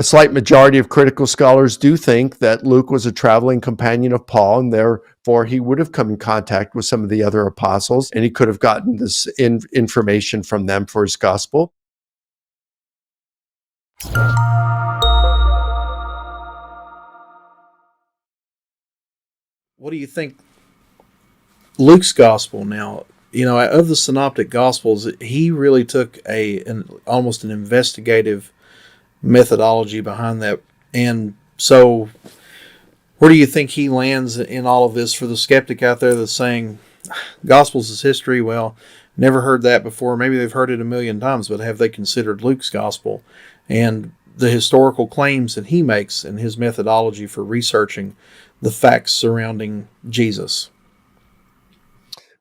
A slight majority of critical scholars do think that Luke was a traveling companion of Paul, and therefore he would have come in contact with some of the other apostles, and he could have gotten this information from them for his gospel. What do you think Luke's gospel now? Of the synoptic gospels, he really took almost an investigative methodology behind that. And so, where do you think he lands in all of this for the skeptic out there that's saying Gospels is history? Well, never heard that before. Maybe they've heard it a million times, but have they considered Luke's gospel and the historical claims that he makes and his methodology for researching the facts surrounding Jesus?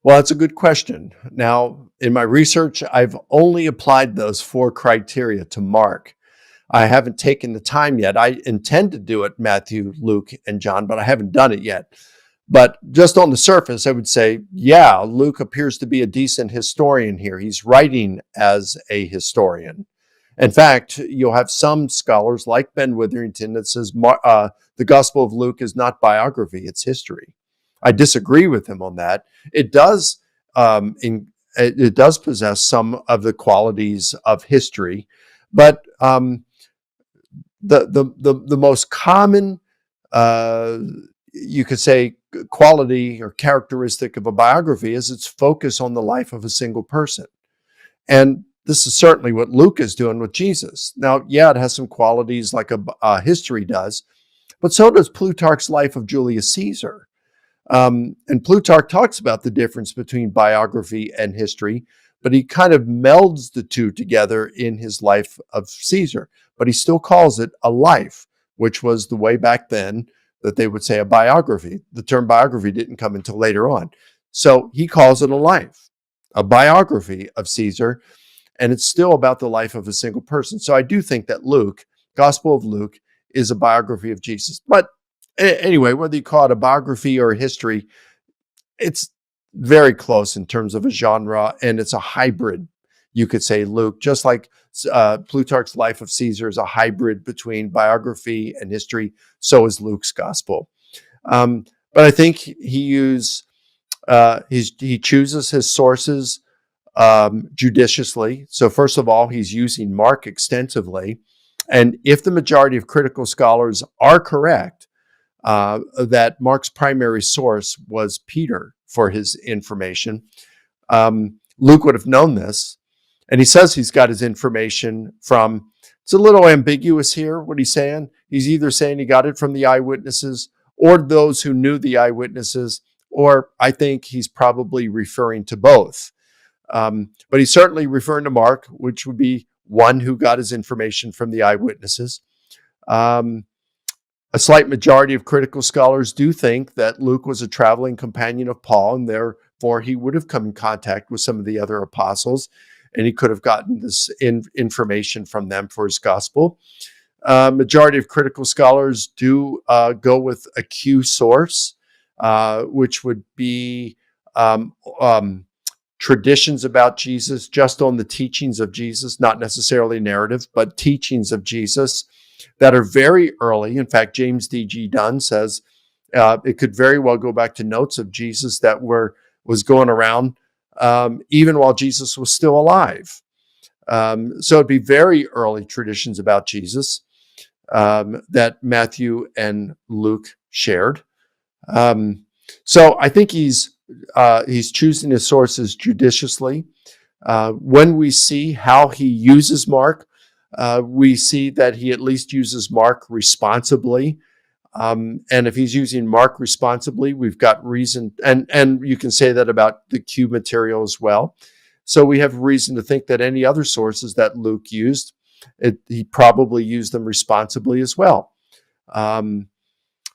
Well, that's a good question. Now, in my research, I've only applied those 4 criteria to Mark. I haven't taken the time yet. I intend to do it, Matthew, Luke, and John, but I haven't done it yet. But just on the surface, I would say, yeah, Luke appears to be a decent historian here. He's writing as a historian. In fact, you'll have some scholars like Ben Witherington that says the Gospel of Luke is not biography, it's history. I disagree with him on that. It does possess some of the qualities of history, but the most common, you could say, quality or characteristic of a biography is its focus on the life of a single person. And this is certainly what Luke is doing with Jesus. Now, yeah, it has some qualities like a history does, but so does Plutarch's Life of Julius Caesar. And Plutarch talks about the difference between biography and history, but he kind of melds the two together in his Life of Caesar. But he still calls it a life, which was the way back then that they would say a biography. The term biography didn't come until later on. So he calls it a life, a biography of Caesar, and it's still about the life of a single person. So I do think that Luke, Gospel of Luke, is a biography of Jesus. But anyway, whether you call it a biography or a history, it's very close in terms of a genre, and it's a hybrid, you could say, Luke, just like Plutarch's Life of Caesar is a hybrid between biography and history, so is Luke's gospel. But I think he chooses his sources judiciously. So first of all, he's using Mark extensively. And if the majority of critical scholars are correct, that Mark's primary source was Peter for his information, Luke would have known this. And he says he's got his information from, it's a little ambiguous here, what he's saying. He's either saying he got it from the eyewitnesses or those who knew the eyewitnesses, or I think he's probably referring to both. But he's certainly referring to Mark, which would be one who got his information from the eyewitnesses. A slight majority of critical scholars do think that Luke was a traveling companion of Paul, and therefore he would have come in contact with some of the other apostles, and he could have gotten this information from them for his gospel. Majority of critical scholars do go with a Q source, which would be traditions about Jesus, just on the teachings of Jesus, not necessarily narrative, but teachings of Jesus that are very early. In fact, James D.G. Dunn says it could very well go back to notes of Jesus that was going around even while Jesus was still alive. So it'd be very early traditions about Jesus that Matthew and Luke shared. So I think he's choosing his sources judiciously. When we see how he uses Mark, we see that he at least uses Mark responsibly. And if he's using Mark responsibly, we've got reason, and you can say that about the Q material as well. So we have reason to think that any other sources that Luke used, he probably used them responsibly as well.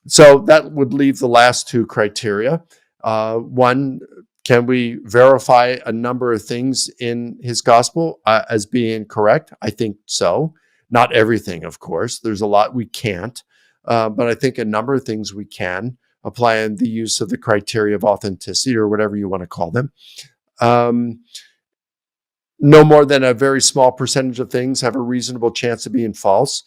So that would leave the last two criteria. One, can we verify a number of things in his gospel as being correct? I think so. Not everything, of course. There's a lot we can't. But I think a number of things we can apply in the use of the criteria of authenticity, or whatever you want to call them. No more than a very small percentage of things have a reasonable chance of being false.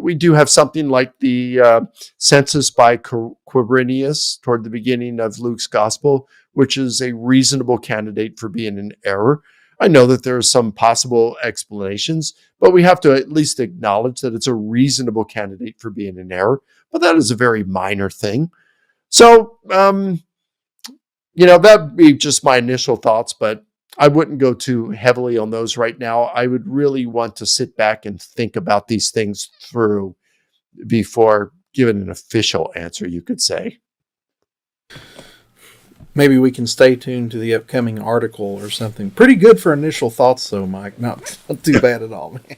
We do have something like the census by Quirinius toward the beginning of Luke's gospel, which is a reasonable candidate for being an error. I know that there are some possible explanations, but we have to at least acknowledge that it's a reasonable candidate for being an error. But that is a very minor thing. So, that would be just my initial thoughts, but I wouldn't go too heavily on those right now. I would really want to sit back and think about these things through before giving an official answer, you could say. Maybe we can stay tuned to the upcoming article or something. Pretty good for initial thoughts, though, Mike. Not too bad at all, man.